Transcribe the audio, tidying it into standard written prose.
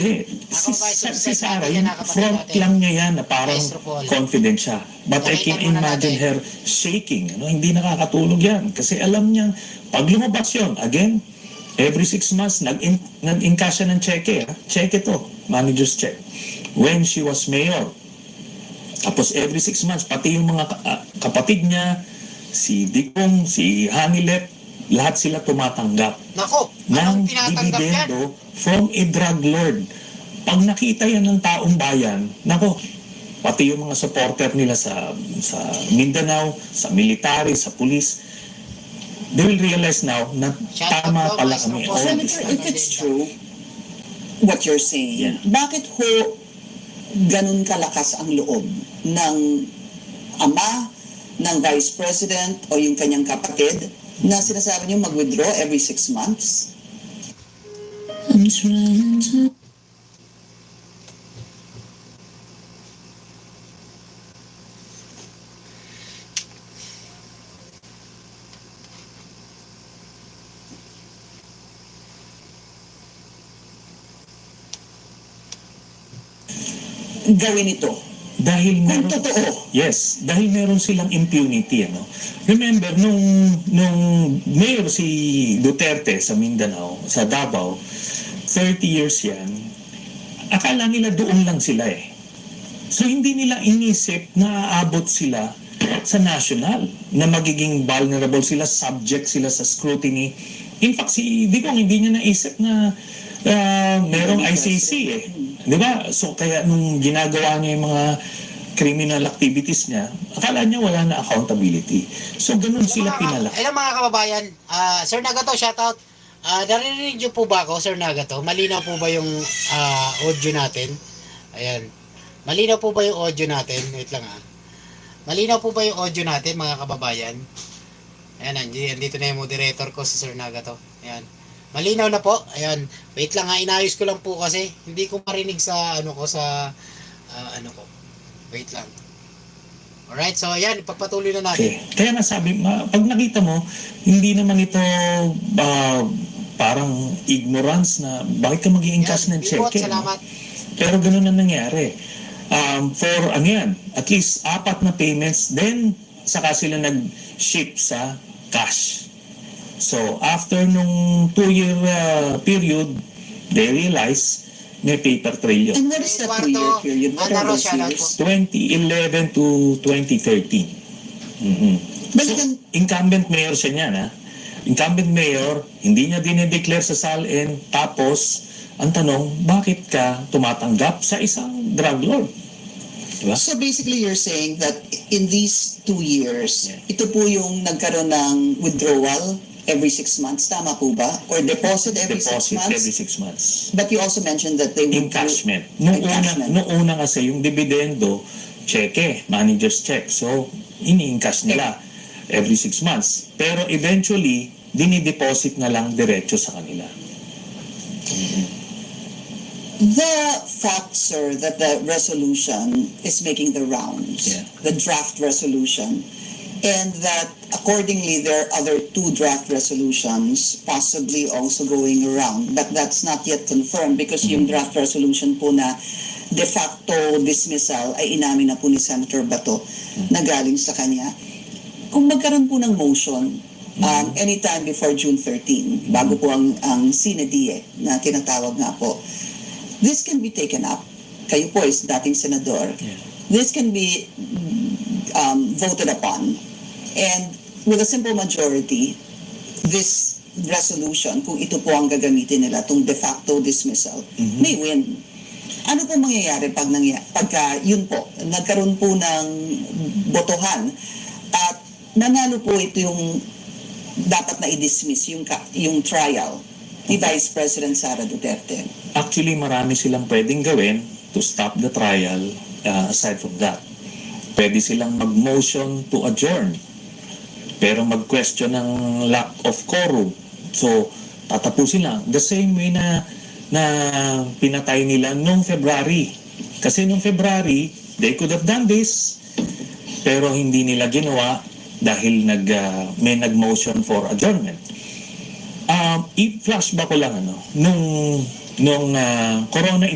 Si Sarah, yung front lang niya yan na parang confident siya. But I can imagine her shaking. Hindi nakakatulog yan. Kasi alam niya, pag lumabas yun, again, every 6 months, nag-encash siya ng cheque. Cheque to, manager's check. When she was mayor. Tapos every 6 months, pati yung mga kapatid niya, si Digong, si Hanilet, lahat sila tumatanggap ng dividendo from a drug lord. Pag nakita yan ng taong bayan, pati yung mga supporter nila sa Mindanao, sa military, sa police, they will realize now na tama pala kami. Senator, if it's true, what you're saying, bakit ho ganun kalakas ang loob ng ama, ng Vice President o yung kanyang kapatid na sinasabi niyo mag-withdraw every 6 months? I'm trying to gawin ito. Dahil Kung totoo. Yes, dahil meron silang impunity. Remember, nung mayor si Duterte sa Mindanao, sa Davao, 30 years yan, akala nila doon lang sila So hindi nila inisip na aabot sila sa national, na magiging vulnerable sila, subject sila sa scrutiny. In fact, si Digong hindi niya naisip na merong ICC Di ba? So kaya nung ginagawa niya yung mga criminal activities niya, akala niya wala na accountability. So ganun sila pinalaki. Alam mga kababayan, Sir Nagato, shoutout. Narinig niyo po ba ako, Sir Nagato? Malinaw po ba yung audio natin? Ayan. Malinaw po ba yung audio natin? Wait lang Malinaw po ba yung audio natin, mga kababayan? Ayan, andito na yung moderator ko, si Sir Nagato. Ayan. Malinaw na po. Ayan. Wait lang inayos ko lang po kasi hindi ko marinig sa Wait lang. Alright, so ayan, ipagpatuloy na natin. Okay. Kaya nasabi, pag nakita mo, hindi naman ito parang ignorance na bakit ka mag-i-encash ng cheque. Salamat. Pero ganun na nangyari. For at least 4 na payments, then saka sila nag-ship sa cash. So, after nung 2-year period, they realize may paper trail yun. And what is that 2-year period? What are those years? 2011 to 2013. So, incumbent mayor siya niyan, Incumbent mayor, hindi niya dinedeclare sa SALN, tapos, ang tanong, bakit ka tumatanggap sa isang drug lord? Diba? So basically, you're saying that in these 2 years, ito po yung nagkaroon ng withdrawal every 6 months, tama po ba? Or deposit every 6 months? Deposit every 6 months. But you also mentioned that they would encashment. Nung una kasi yung dividendo, cheque, manager's check. So, ini-encash nila every 6 months. Pero eventually, dinideposit na lang diretso sa kanila. The fact, sir, that the resolution is making the rounds, the draft resolution, and that accordingly there are other 2 draft resolutions possibly also going around, but that's not yet confirmed because yung draft resolution po na de facto dismissal ay inamin na po ni Senator Bato na galing sa kanya. Kung magkaroon po ng motion anytime before June 13, bago po ang sine die na tinatawag nga po, this can be taken up. Kayo po is dating senador. This can be voted upon. And with a simple majority, this resolution, kung ito po ang gagamitin nila, itong de facto dismissal, may win. Ano po mangyayari pagka yun po, nagkaroon po ng botohan at nanalo po ito yung dapat na i-dismiss, yung trial ni Vice President Sara Duterte? Actually, marami silang pwedeng gawin to stop the trial aside from that. Pwede silang mag-motion to adjourn. Pero mag-question ng lack of quorum. So, tatapusin lang. The same way na pinatay nila noong February. Kasi noong February, they could have done this. Pero hindi nila ginawa dahil may nag-motion for adjournment. I-flashback ko lang, nung nung corona